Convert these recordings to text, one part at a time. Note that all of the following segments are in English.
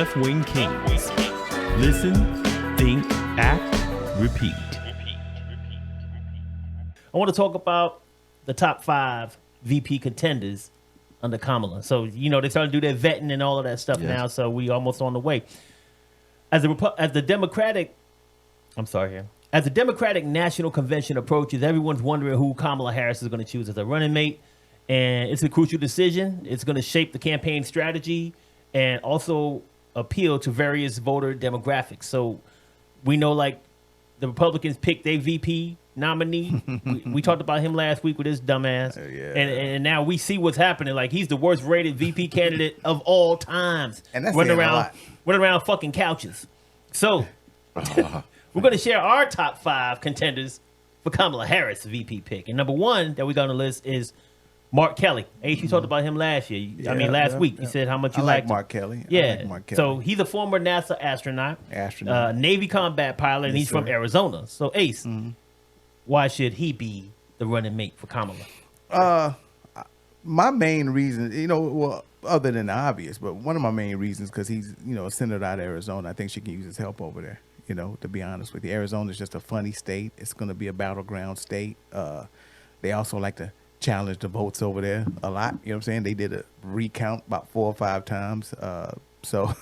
left-wing Kingz. Listen, think, act, repeat. I want to talk about the top 5 VP contenders under Kamala. So, they're starting to do their vetting and all of that stuff now, so we almost on the way. As the Democratic National Convention approaches, everyone's wondering who Kamala Harris is going to choose as a running mate. And it's a crucial decision. It's going to shape the campaign strategy and also appeal to various voter demographics. So we know, like, the Republicans picked their VP nominee. we talked about him last week with his dumbass. And now we see what's happening. Like, he's the worst rated VP candidate of all times. And that's running around fucking couches. So we're going to share our top 5 contenders for Kamala Harris VP pick. And number 1 that we got on the list is Mark Kelly. You talked about him last year. Last week. You said how much you liked Mark Kelly. Yeah. Like Mark Kelly. So he's a former NASA astronaut. Navy combat pilot, and he's from Arizona. So Ace, why should he be the running mate for Kamala? My main reason, other than the obvious, but one of my main reasons, because he's, a senator out of Arizona. I think she can use his help over there, to be honest with you. Arizona is just a funny state. It's going to be a battleground state. They also like to challenge the votes over there a lot. You know what I'm saying? They did a recount about 4 or 5 times. So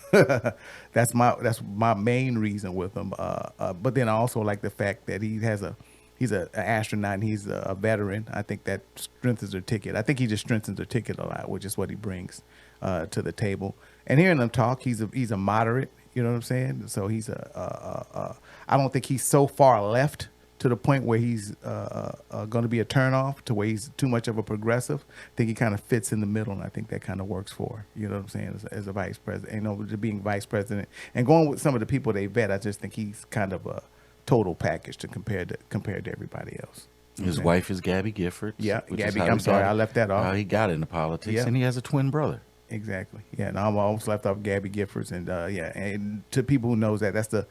that's my main reason with him. But then I also like the fact that he's an astronaut and he's a veteran. I think that strengthens their ticket. I think he just strengthens their ticket a lot, which is what he brings to the table. And hearing him talk, he's a moderate. You know what I'm saying? So he's I don't think he's so far left to the point where he's going to be a turnoff, to where he's too much of a progressive. I think he kind of fits in the middle, and I think that kind of works for her. You know what I'm saying? As a vice president, being vice president and going with some of the people they vet, I just think he's kind of a total package compared to everybody else. His wife is Gabby Giffords. Yeah, Gabby. I'm sorry, I left that off. How he got into politics, and he has a twin brother. Exactly. Yeah, and I almost left off Gabby Giffords, and and to people who knows that's the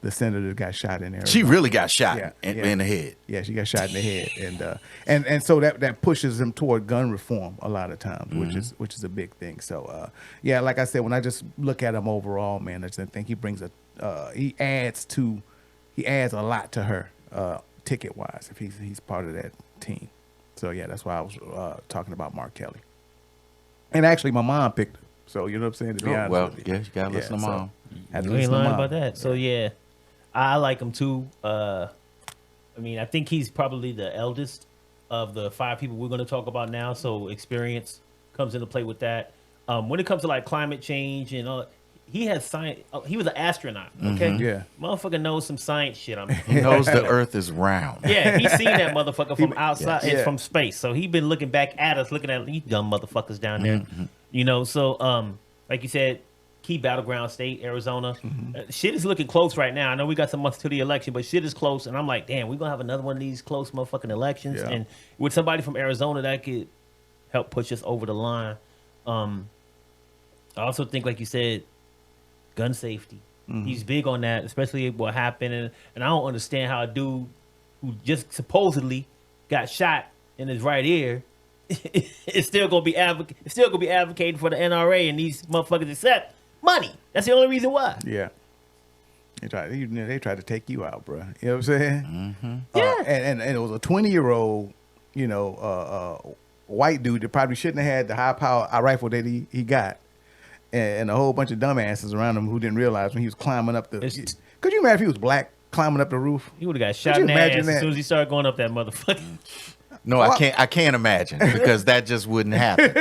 senator that got shot in there. She really got shot in the head. Yeah, she got shot in the head, and so that pushes him toward gun reform a lot of times, which is a big thing. So like I said, when I just look at him overall, man, I just think he brings he adds a lot to her ticket wise if he's part of that team. So that's why I was talking about Mark Kelly. And actually, my mom picked him. So, you know what I'm saying? To be honest with you. You got to listen to mom. You ain't lying about that. So, I like him too. I think he's probably the eldest of the 5 people we're going to talk about now. So, experience comes into play with that. When it comes to like climate change and all, he has science. He was an astronaut. Okay. Yeah. Motherfucker knows some science shit. He knows the Earth is round. Yeah, he's seen that motherfucker from outside and from space. So he been looking back at us, looking at these dumb motherfuckers down there. So like you said, key battleground state, Arizona. Shit is looking close right now. I know we got some months to the election, but shit is close. And I'm like, damn, we're gonna have another one of these close motherfucking elections. Yeah. And with somebody from Arizona that could help push us over the line. I also think, like you said, gun safety. He's big on that, especially what happened. And I don't understand how a dude who just supposedly got shot in his right ear is still gonna be advocating for the NRA and these motherfuckers accept money. That's the only reason why. Yeah. They tried to take you out, bro. You know what I'm saying? Yeah. And it was a 20-year-old, white dude that probably shouldn't have had the high power rifle that he got. And a whole bunch of dumbasses around him who didn't realize when he was climbing up could you imagine if he was black climbing up the roof? He would have got shot in the ass as soon as he started going up that motherfucker. No, I can't imagine, because that just wouldn't happen.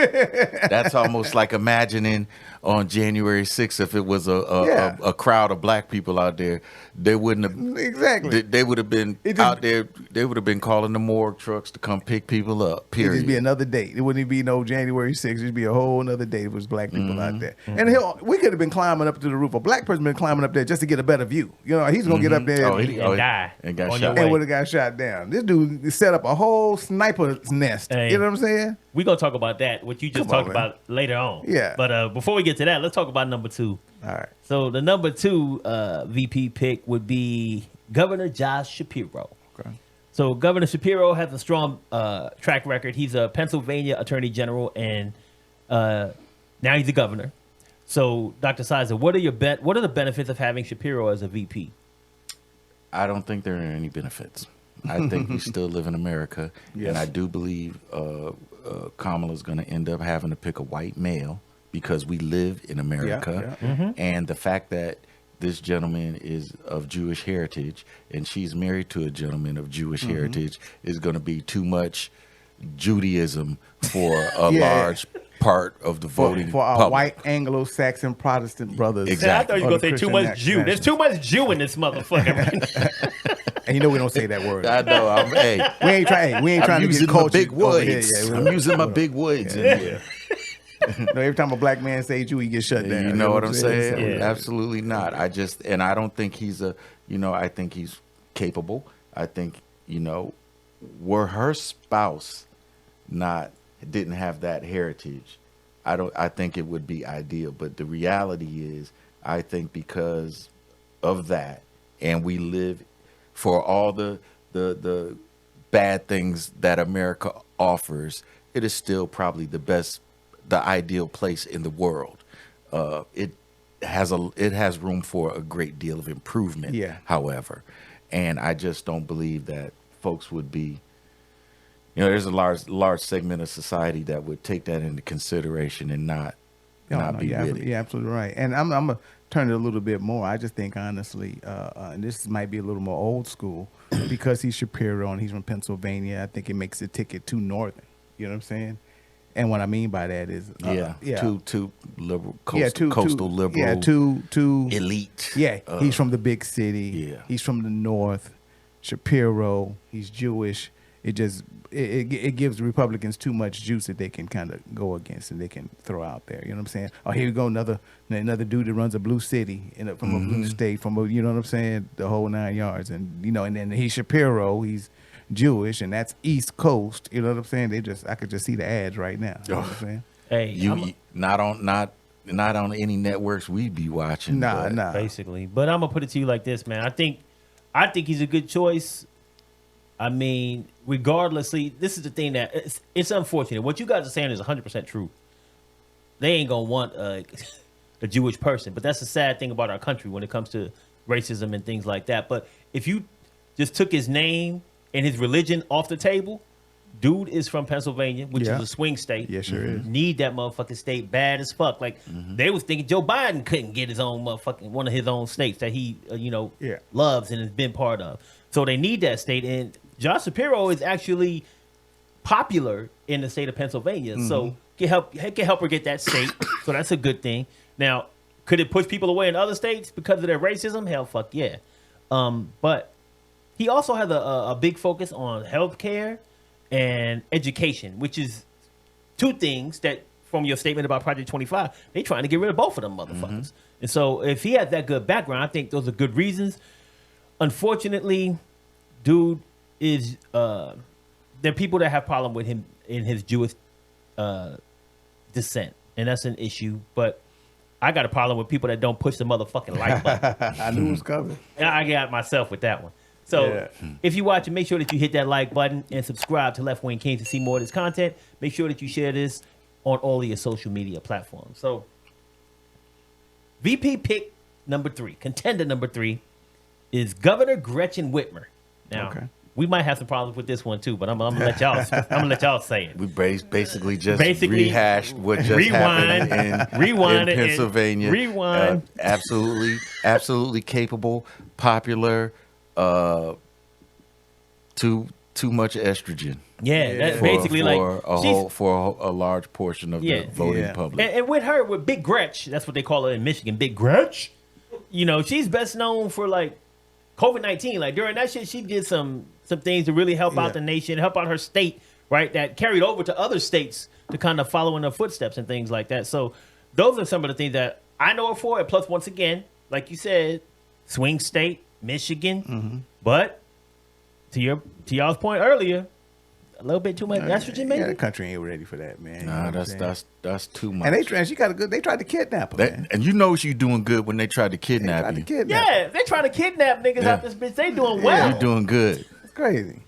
That's almost like imagining on January 6th, if it was a crowd of black people out there, they wouldn't have exactly. They would have been out there. They would have been calling the morgue trucks to come pick people up. Period. It'd just be another date. It wouldn't be no January 6th. It'd be a whole another day if it was black people out there. And we could have been climbing up to the roof. A black person been climbing up there just to get a better view. He's gonna get up there and die and got shot. And would have got shot down. This dude set up a whole sniper's nest. Hey, you know what I'm saying? We're gonna talk about that, what you just talked about later on. Yeah. But before we get to that, let's talk about number 2. All right. So the number 2 VP pick would be Governor Josh Shapiro. Okay. So Governor Shapiro has a strong track record. He's a Pennsylvania Attorney General, and now he's a governor. So, Dr. Sizer, what are the benefits of having Shapiro as a VP? I don't think there are any benefits. I think we still live in America, and I do believe Kamala's going to end up having to pick a white male because we live in America, and the fact that this gentleman is of Jewish heritage and she's married to a gentleman of Jewish heritage is going to be too much Judaism for a large part of the voting for our public. white Anglo-Saxon Protestant brothers. Exactly. I thought you were going to say too much Jew. There's too much Jew in this motherfucker. And you know we don't say that word. I know. We ain't trying to get culture. Big words. I'm using my big words in here. No, every time a black man say Jew, he gets shut down. You know what I'm saying? Yeah. Absolutely not. I don't think he's I think he's capable. I think, were her spouse didn't have that heritage, I think it would be ideal. But the reality is, I think because of that, and we live for all the bad things that America offers, it is still probably the ideal place in the world. It has room for a great deal of improvement, however. And I just don't believe that folks would be, there's a large segment of society that would take that into consideration and not be with it. You're absolutely right. And I'm going to turn it a little bit more. I just think, honestly, and this might be a little more old school, because he's Shapiro and he's from Pennsylvania, I think it makes the ticket too northern. You know what I'm saying? And what I mean by that is, too liberal, coastal liberal, too elite. Yeah, he's from the big city. Yeah, he's from the north. Shapiro, he's Jewish. It gives the Republicans too much juice that they can kind of go against and they can throw out there. You know what I'm saying? Oh, here we go, another dude that runs a blue city from a blue state, you know what I'm saying? The whole 9 yards, and and then he's Shapiro, he's Jewish, and that's East Coast. You know what I'm saying? I could just see the ads right now. You know what I'm saying? Hey, not on any networks we'd be watching. Nah. Basically, but I'm gonna put it to you like this, man. I think he's a good choice. I mean, regardlessly, this is the thing that it's unfortunate. What you guys are saying is 100% true. They ain't gonna want a Jewish person, but that's the sad thing about our country when it comes to racism and things like that. But if you just took his name and his religion off the table, dude is from Pennsylvania, which is a swing state. Yeah, sure is. Need that motherfucking state bad as fuck. Like they was thinking Joe Biden couldn't get his own one of his own states that he loves and has been part of. So they need that state, and Josh Shapiro is actually popular in the state of Pennsylvania. So he can help her get that state. So that's a good thing. Now, could it push people away in other states because of their racism? Hell, fuck yeah. But he also has a big focus on healthcare and education, which is two things that, from your statement about Project 25, they trying to get rid of both of them motherfuckers. And so if he has that good background, I think those are good reasons. Unfortunately, dude is there are people that have problem with him in his Jewish descent, and that's an issue. But I got a problem with people that don't push the motherfucking like button. I knew it was coming. And I got myself with that one. So if you watch it, make sure that you hit that like button and subscribe to Left Wing Kingz to see more of this content. Make sure that you share this on all of your social media platforms. So VP pick number 3, contender number 3, is Governor Gretchen Whitmer. Now, we might have some problems with this one too, but I'm gonna let y'all. I'm gonna let y'all say it. We basically rehashed what just happened in Pennsylvania. Rewind. Absolutely capable, popular. Too much estrogen. Yeah, that's basically for a large portion of the voting public. And with Big Gretch, that's what they call her in Michigan, Big Gretch. She's best known for like COVID-19. Like during that shit, she did some things to really help out the nation, help out her state, right? That carried over to other states to kind of follow in her footsteps and things like that. So those are some of the things that I know her for. And plus, once again, like you said, swing state, Michigan. But to y'all's point earlier, a little bit too much estrogen, maybe. Yeah, the country ain't ready for that, man. Nah, that's too much. And she got they tried to kidnap her. Man. And you know she doing good when they tried to kidnap you. They trying to kidnap niggas out this bitch. They doing well. You're doing good. It's crazy.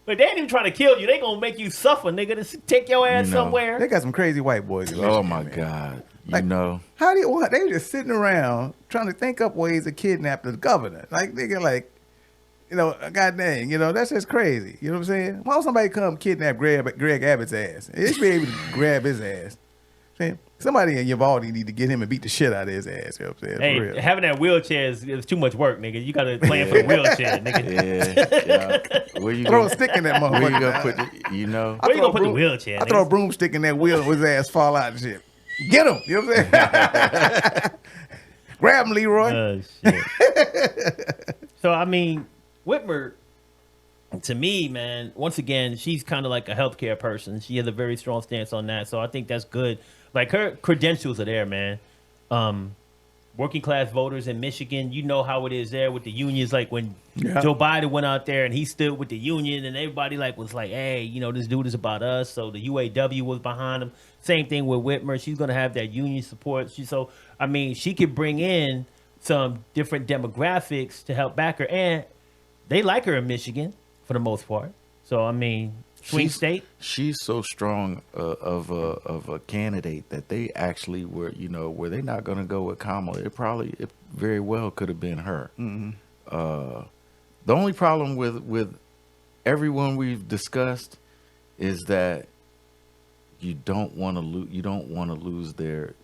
But they ain't even trying to kill you. They gonna make you suffer, nigga, to take your ass somewhere. They got some crazy white boys. Oh my God. Like, how do you? They were just sitting around trying to think up ways to kidnap the governor. Like nigga, like. God dang, that's just crazy. You know what I'm saying? Why don't somebody come kidnap Greg Abbott's ass? They should be able to grab his ass. Somebody in Uvalde need to get him and beat the shit out of his ass. You know what I'm saying? Hey, for real. having that wheelchair is too much work, nigga. You got to plan for the wheelchair, nigga. Yeah. Where you throw gonna a stick in that motherfucker. Where you gonna put Where you gonna put the wheelchair? I throw a broomstick in that wheel and his ass fall out and shit. Get him. You know what I'm saying? Grab him, Leroy. Oh, shit. So, I mean, Whitmer, to me, man, once again, she's kind of like a healthcare person. She has a very strong stance on that. So I think that's good. Like, her credentials are there, man. Working class voters in Michigan, you know how it is there with the unions. Like when Joe Biden went out there and he stood with the union and everybody was like, hey, this dude is about us. So the UAW was behind him. Same thing with Whitmer. She's going to have that union support. So, I mean, she could bring in some different demographics to help back her. And they like her in Michigan for the most part. So, I mean, swing state. She's so strong of a candidate that they actually were, were they not going to go with Kamala? It very well could have been her. Mm-hmm. The only problem with everyone we've discussed is that you don't want to lose. You don't want to lose their.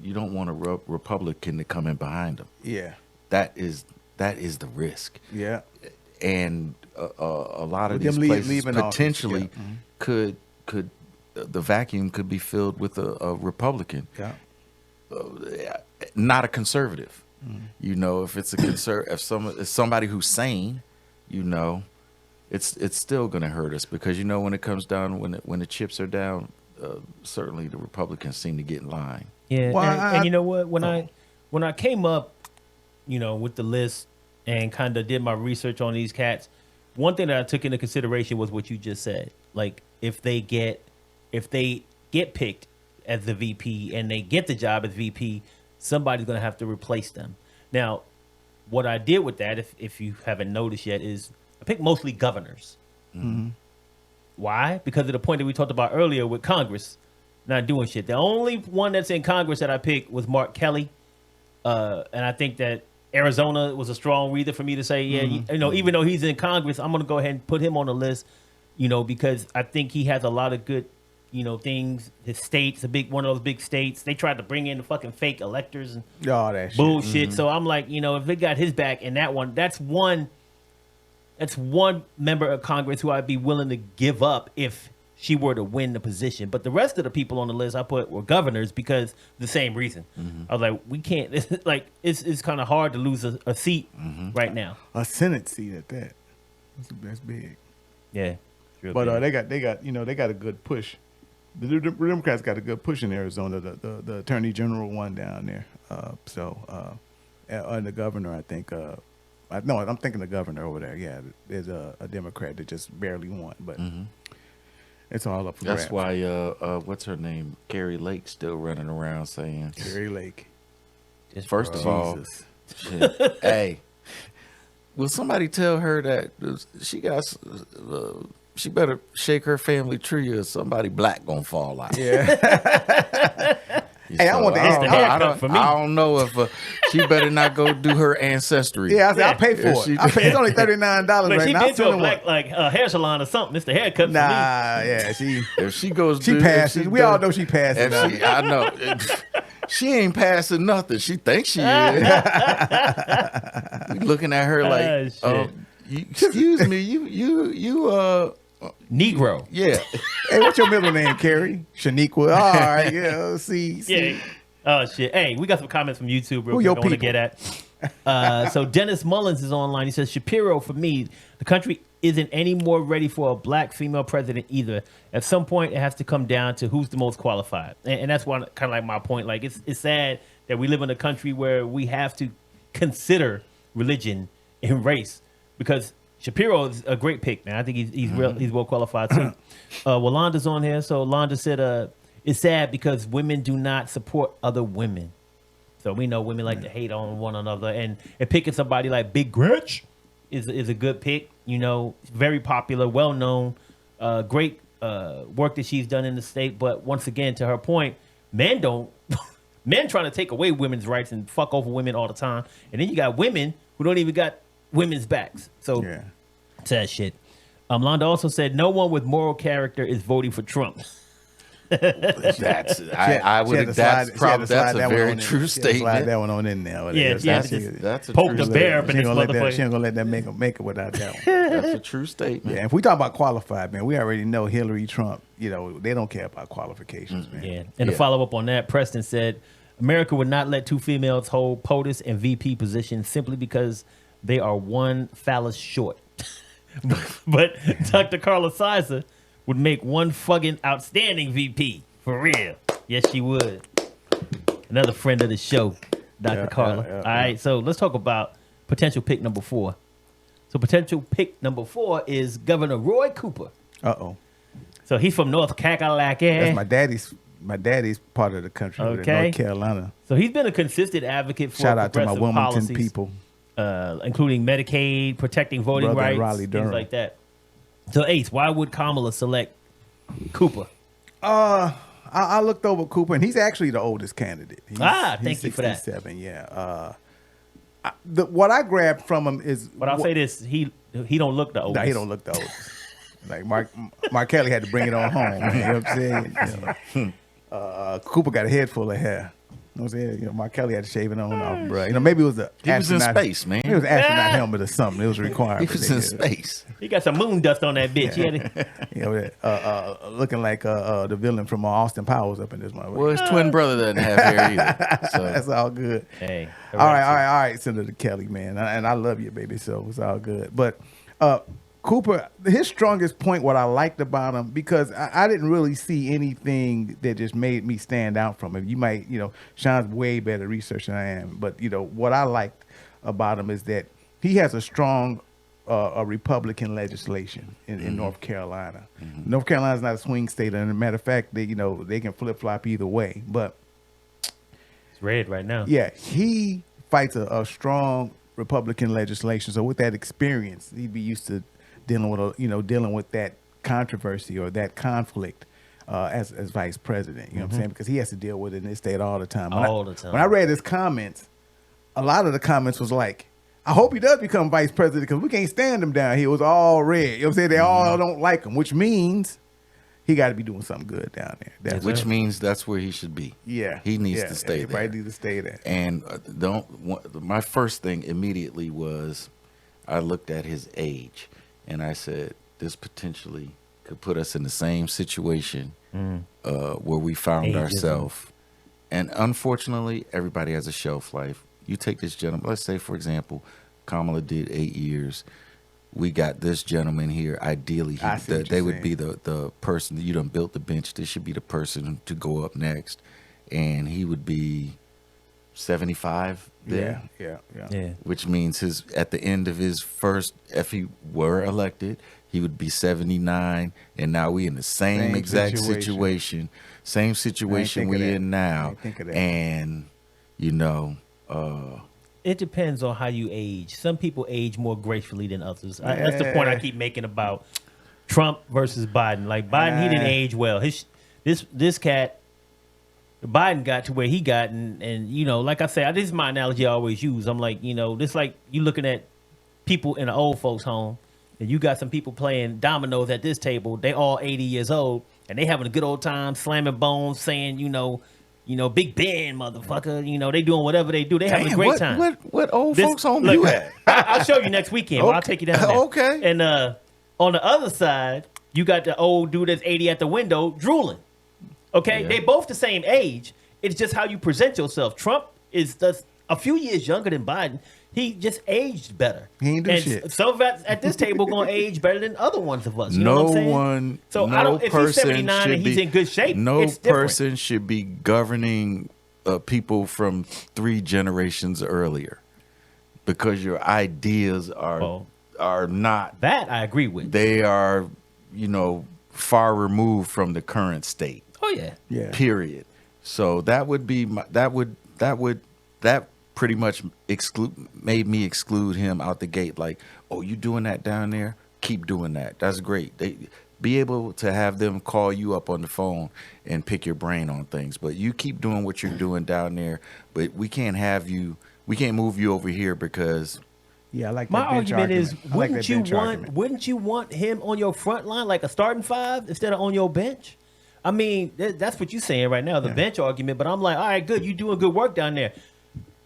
You don't want a Republican to come in behind them. Yeah, that is the risk. Yeah. And a lot of these places potentially could the vacuum could be filled with a Republican, not a conservative. If it's if somebody who's sane, it's still going to hurt us because when it comes down when the chips are down, certainly the Republicans seem to get in line. Yeah, well, and you know what? When I came up, with the list. And kind of did my research on these cats. One thing that I took into consideration was what you just said. Like if they get picked as the VP and they get the job as VP, somebody's gonna have to replace them. Now, what I did with that, if you haven't noticed yet, is I picked mostly governors. Mm-hmm. Why? Because of the point that we talked about earlier with Congress not doing shit. The only one that's in Congress that I picked was Mark Kelly, and I think that Arizona was a strong reason for me to say, even though he's in Congress, I'm going to go ahead and put him on the list, because I think he has a lot of good, things. His state's one of those big states. They tried to bring in the fucking fake electors and that bullshit. Mm-hmm. So I'm like, if they got his back in that one, that's one member of Congress who I'd be willing to give up if she were to win the position. But the rest of the people on the list I put were governors because the same reason. Mm-hmm. I was like, we can't. It's kind of hard to lose a seat right now. A Senate seat at that. That's big. Yeah, but they got a good push. The Democrats got a good push in Arizona. The Attorney General won down there. And the governor, I think. I'm thinking the governor over there. Yeah, there's a Democrat that just barely won, but. Mm-hmm. It's all up for grabs. That's why, what's her name? Carrie Lake still running around saying. Carrie Lake. First of all, hey, will somebody tell her that she better shake her family tree or somebody black gonna fall out? Yeah. Hey, I want the I don't know if she better not go do her ancestry. Yeah, I'll pay for it. It's only $39 right now. She been to a black hair salon or something. It's the haircut. Nah, yeah, if she goes, she passes. We all know she passes. I know. She ain't passing nothing. She thinks she is. We looking at her like, excuse me, you Negro. Yeah. Hey, what's your middle name, Carrie? Shaniqua. All right, yeah. See. Yeah. Oh shit. Hey, we got some comments from YouTube real quick I want to get at. So Dennis Mullins is online. He says, Shapiro, for me, the country isn't any more ready for a black female president either. At some point, it has to come down to who's the most qualified. And that's one kind of like my point. Like it's sad that we live in a country where we have to consider religion and race because Shapiro is a great pick, man. I think he's well qualified too. Walanda's on here. So Londa said, it's sad because women do not support other women. So we know women like to hate on one another. And picking somebody like Big Gretchen is a good pick. Very popular, well known, great work that she's done in the state. But once again, to her point, men don't men trying to take away women's rights and fuck over women all the time. And then you got women who don't even got women's backs. So sad shit. Londa also said no one with moral character is voting for Trump. That's I would that's a very true statement. Slide that one on in there. That's a poke true the bear up in this motherfucker. She ain't gonna let that make it without that one. That's a true statement. Yeah, if we talk about qualified, man, we already know Hillary, Trump. You know, they don't care about qualifications, man. Yeah, and to follow up on that, Preston said America would not let two females hold POTUS and VP positions simply because they are one phallus short. But Dr. Carla Sizer would make one fucking outstanding VP. For real. Yes, she would. Another friend of the show, Dr. Carla. All right, so let's talk about potential pick number 4. So potential pick number 4 is Governor Roy Cooper. Uh-oh. So he's from North Kakalaki. That's my daddy's part of the country, North Carolina. So he's been a consistent advocate for shout out to my Wilmington policies, people. Including Medicaid, protecting voting rights, things like that. So Ace, why would Kamala select Cooper? I looked over Cooper, and he's actually the oldest candidate. Thank you for that. 67, yeah. What I grabbed from him is... But I'll say this, he don't look the oldest. No, he don't look the oldest. Like Mark Kelly had to bring it on home. Man, you know what I'm saying? Cooper got a head full of hair. You know what I'm saying? You know, Mark Kelly had to shave it on off, bro. You know, maybe it was he was in space, man. It was an astronaut helmet or something. It was required. He was in space. He got some moon dust on that bitch. You know, looking like the villain from Austin Powers up in this one. Well, his twin brother doesn't have hair either. So. That's all good. Hey, all right, Senator Kelly, man, and I love you, baby. So it's all good. But Cooper, his strongest point, what I liked about him, because I didn't really see anything that just made me stand out from him. You might, Sean's way better research than I am, but what I liked about him is that he has a strong Republican legislation in North Carolina. North Carolina's not a swing state, and as a matter of fact, they can flip flop either way. But it's red right now. Yeah, he fights a strong Republican legislation. So with that experience, he'd be used to dealing with that controversy or that conflict as vice president. You know what I'm saying? Because he has to deal with it in this state all the time. When I read his comments, a lot of the comments was like, I hope he does become vice president because we can't stand him down here. It was all red. You know what I'm saying? They all don't like him, which means he got to be doing something good down there. Which means that's where he should be. Yeah. He needs to stay there. Everybody needs to stay there. And my first thing immediately was I looked at his age and I said, this potentially could put us in the same situation where we found ourselves. And unfortunately, everybody has a shelf life. You take this gentleman, let's say, for example, Kamala did 8 years. We got this gentleman here. Ideally, they would be the person that you done built the bench. This should be the person to go up next. And he would be 75 there. Yeah. Which means at the end of his first, if he were elected, he would be 79. And now we in the same exact situation. Same situation we in now. And, it depends on how you age. Some people age more gracefully than others. That's the point I keep making about Trump versus Biden. Like Biden, he didn't age well. This cat, Biden got to where he got, and like I said, this is my analogy I always use. I'm like, this like you looking at people in an old folks' home, and you got some people playing dominoes at this table. They all 80 years old, and they having a good old time, slamming bones, saying, Big Ben, motherfucker. They doing whatever they do. They having a great time. What old folks home you at? I'll show you next weekend. I'll take you down there. Okay. And on the other side, you got the old dude that's 80 at the window drooling. Okay, they both the same age. It's just how you present yourself. Trump is just a few years younger than Biden. He just aged better. He ain't do shit. Some of us at this table gonna age better than other ones of us. You know what I'm saying? If he's 79 and he's in good shape, no it's different. person should be governing people from 3 generations earlier, because your ideas are not that I agree with. They are, far removed from the current state. Oh yeah. Period. So that would be that pretty much made me exclude him out the gate. Like, oh, you doing that down there? Keep doing that. That's great. be able to have them call you up on the phone and pick your brain on things. But you keep doing what you're doing down there, but we can't move you over here because Yeah, I like that My bench argument is, I like that bench argument. wouldn't you want him on your front line like a starting five instead of on your bench? I mean, that's what you're saying right now, the bench argument. But I'm like, all right, good, you doing good work down there.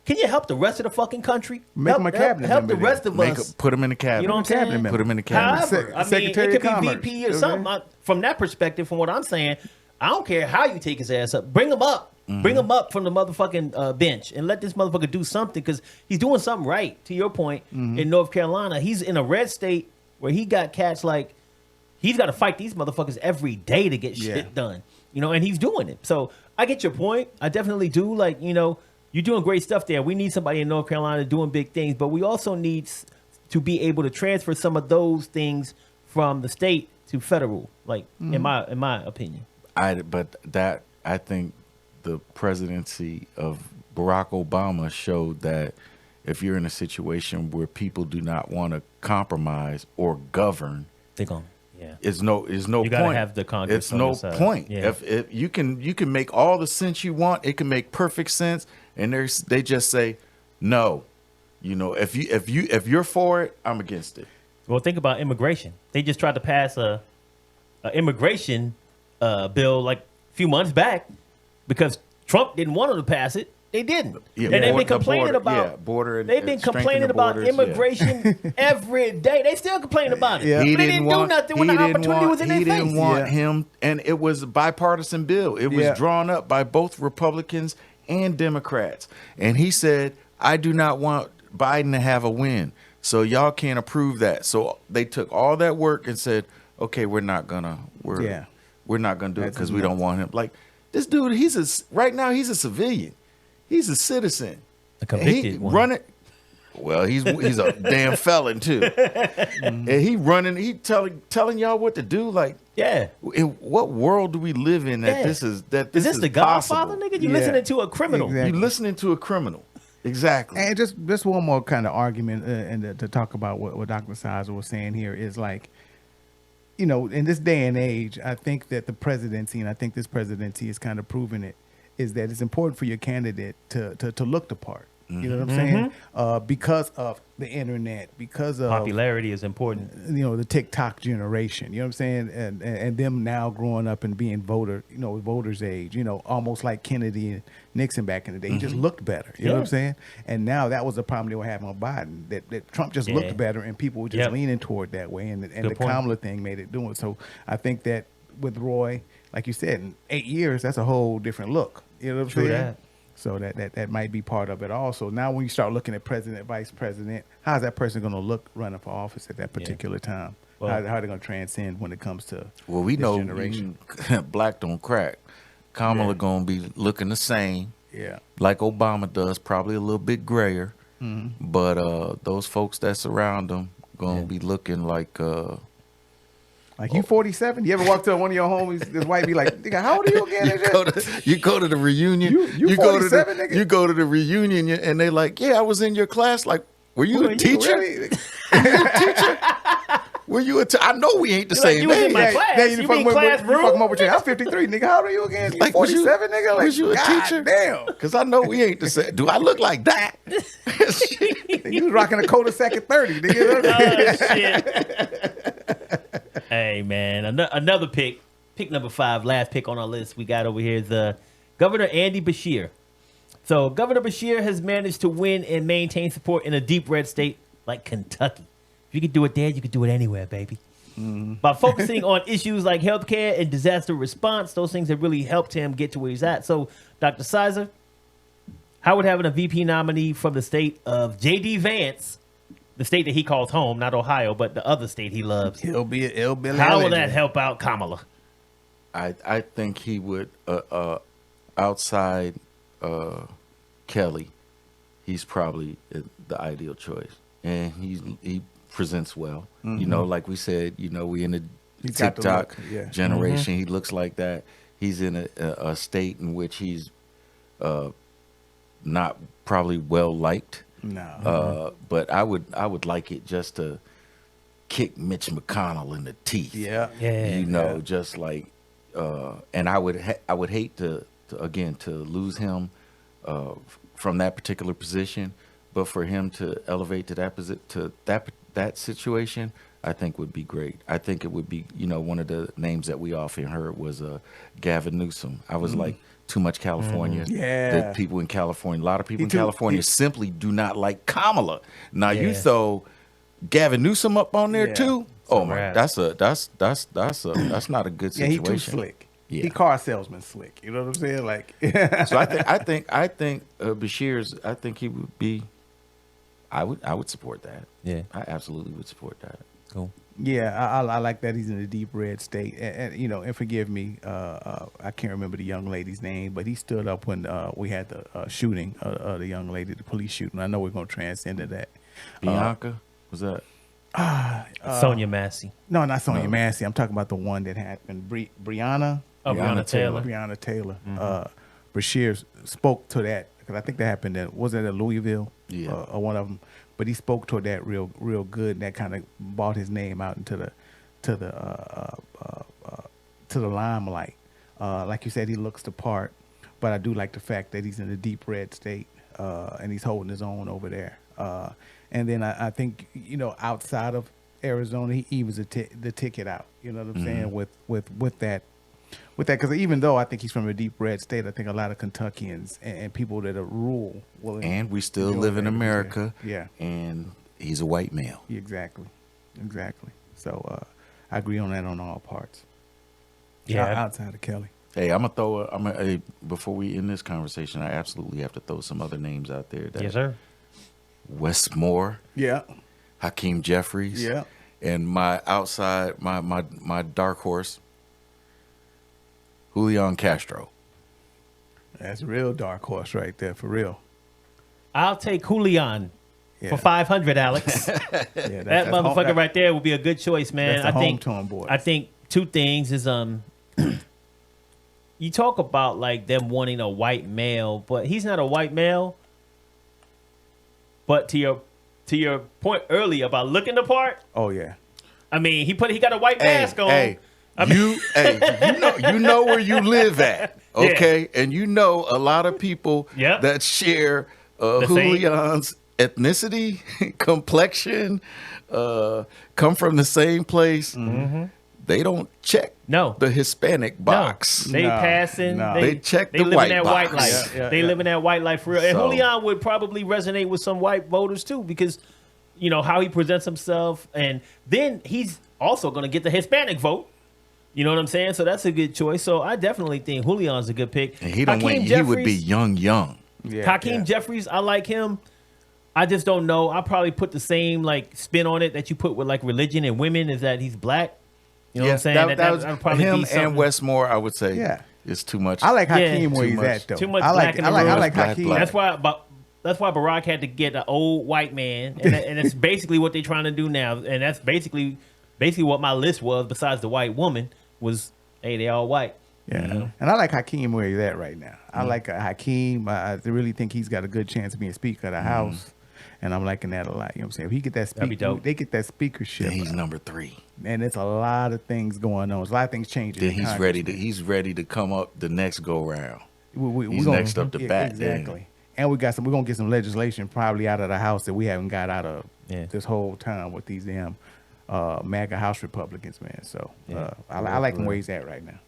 Can you help the rest of the fucking country? Make him a cabinet help the member rest of us. put them in the cabinet. You know what I'm saying? Put them in the cabinet. However, I mean, Secretary it could of be Commerce. VP or Okay. something. From that perspective, from what I'm saying, I don't care how you take his ass up. Bring him up. Bring him up from the motherfucking bench and let this motherfucker do something because he's doing something right, to your point, in North Carolina. He's in a red state where he got cats like, he's got to fight these motherfuckers every day to get shit done. You know, and he's doing it. So I get your point. I definitely do. Like, you know, you're doing great stuff there. We need somebody in North Carolina doing big things, but we also need to be able to transfer some of those things from the state to federal, like in my opinion. I think the presidency of Barack Obama showed that if you're in a situation where people do not want to compromise or govern, They're going. Yeah. Is no You point. gotta have the Congress It's on no your side. point. Yeah. If you can make all the sense you want, it can make perfect sense, and they just say no. You know, if you're for it, I'm against it. Well, think about immigration. They just tried to pass a immigration bill like a few months back because Trump didn't want them to pass it. They didn't. Yeah, and they've been the complaining border and they've been strengthen complaining the about borders, immigration every day. They still complain about it. Yeah. But they didn't do nothing when the opportunity was in their He face. didn't want him, and it was a bipartisan bill. It was drawn up by both Republicans and Democrats. And he said, I do not want Biden to have a win. So y'all can't approve that. So they took all that work and said, okay, we're not gonna do it because we don't want him. Like, this dude, right now he's a civilian. He's a citizen. A convicted one. Running. Well, he's a damn felon too. And he running. He telling y'all what to do. Like, Yeah. in what world do we live in that Yeah. this is Is this the Godfather, possible? nigga? You listening to a criminal. Exactly. You listening to a criminal. Exactly. And just one more kind of argument, and to talk about what Dr. Sizer was saying here is like, you know, in this day and age, I think that the presidency, and I think this presidency is kind of proving it, is that it's important for your candidate to look the part. You know what I'm saying? Because of the internet, because of Popularity is important. you know, the TikTok generation, you know what I'm saying? And them now growing up and being voters age, you know, almost like Kennedy and Nixon back in the day. He just looked better. You know what I'm saying? And now that was the problem they were having on Biden, that Trump just looked better and people were just leaning toward that way. And the point. Kamala thing made it do it. So I think that with Roy, like you said, in 8 years, that's a whole different look. You know what I'm True saying? that. So that might be part of it also. Now when you start looking at president, vice president, how's that person going to look running for office at that particular time? Well, how are they going to transcend when it comes to Well, we this know generation? black don't crack. Kamala gonna be looking the same, Yeah. like Obama does, probably a little bit grayer. But those folks that surround him gonna be looking like Like you 47? You ever walk to one of your homies, this white be like, nigga, how old are you again? you go to the reunion. You go to 47, nigga? you go to the reunion and they like, yeah, I was in your class. Like, were you a teacher? Really? Were you a I know we ain't the You're like, same you was in age. my class. Yeah, You fuck mean with- classroom? You fuck 'em over to I'm 53, nigga. How old are you again? You Like, was you- 47, nigga? Like, was you a God teacher? Damn. Because I know we ain't the same. Do I look like that? You was rocking a cul-de-sac at 30, nigga. Oh, shit. Hey, man. Another pick number 5, last pick on our list we got over here is Governor Andy Beshear. So Governor Beshear has managed to win and maintain support in a deep red state like Kentucky. If you could do it there, you could do it anywhere, baby. By focusing on issues like healthcare and disaster response, those things have really helped him get to where he's at. So, Dr. Sizer, how would having a VP nominee from the state of J.D. Vance, the state that he calls home, not Ohio, but the other state he loves, He'll be an ill-Billy. how will that help out Kamala? I think he would outside Kelly, he's probably the ideal choice, and he presents well. You know, like we said, you know, we in the He's got the TikTok look, yeah. generation. He looks like that. He's in a state in which he's not probably well liked. No. But I would like it just to kick Mitch McConnell in the teeth. Yeah. You know, just like, and I would hate to lose him from that particular position, but for him to elevate to that situation, I think would be great. I think it would be, you know, one of the names that we often heard was Gavin Newsom. I was like, too much California. Yeah. The people in California, a lot of people in California simply do not like Kamala. Now you throw Gavin Newsom up on there too. Oh my, that's not a good situation. Yeah, he too slick. Yeah. He car salesman slick. You know what I'm saying? Like, so I think Beshear's. I think he would be. I would support that. Yeah, I absolutely would support that. Cool. Yeah, I like that he's in a deep red state, and you know, and forgive me, I can't remember the young lady's name, but he stood up when we had the shooting of the young lady, the police shooting. I know we're gonna transcend to that. Bianca, was that? Sonia Massey. No, not Sonia Massey. I'm talking about the one that happened. Breonna. Oh, Breonna Taylor. Breonna Taylor. Beshear spoke to that because I think that happened. Was it at Louisville? Yeah. Or one of them. But he spoke toward that real good, and that kind of brought his name out into the limelight. Like you said, he looks the part, but I do like the fact that he's in a deep red state, and he's holding his own over there. And then I think, you know, outside of Arizona, he was the ticket out. You know what I'm saying? With that, because even though I think he's from a deep red state, I think a lot of Kentuckians and people that are rural and we still live in America. Yeah, and he's a white male. Exactly. So I agree on that on all parts. Yeah, outside of Kelly. Hey, before we end this conversation, I absolutely have to throw some other names out there. Yes, sir. Wes Moore. Yeah. Hakeem Jeffries. Yeah. And my dark horse, Julian Castro. That's a real dark horse right there, for real. I'll take Julian for 500, Alex. That motherfucker right there would be a good choice, man. That's hometown boy. I think two things is you talk about like them wanting a white male, but he's not a white male. But to your point earlier about looking the part. Oh yeah. I mean, he got a white mask on. Hey, you know where you live at, okay? Yeah. And you know a lot of people that share Julian's ethnicity, complexion, come from the same place. Mm-hmm. They don't check the Hispanic box. They passing. No. They check the white box. White life. They live in that white life for real. And Julian would probably resonate with some white voters too, because you know how he presents himself, and then he's also going to get the Hispanic vote. You know what I'm saying? So that's a good choice. So I definitely think Julian's a good pick. And he would be young. Yeah, Hakeem Jeffries, I like him. I just don't know. I probably put the same like spin on it that you put with like religion and women, is that he's black. You know what I'm saying? That was probably him and Wes Moore, I would say. It's too much. I like Hakeem where he's at though. Too much black in the room. I like Hakeem. That's why Barack had to get an old white man, and that's basically what they're trying to do now. And that's basically what my list was. Besides the white woman, was they all white. Yeah, you know? And I like Hakeem where he's at right now. I like Hakeem. I really think he's got a good chance of being Speaker of the House, and I'm liking that a lot. You know what I'm saying? If he get that speaker, they get that speakership. Then he's number 3. And there's a lot of things going on. There's a lot of things changing. Then he's ready to come up the next go round. He's next up to bat. Exactly. And we're gonna get some legislation probably out of the House that we haven't got out of this whole time with these damn MAGA House Republicans, man. So I like him where he's at right now.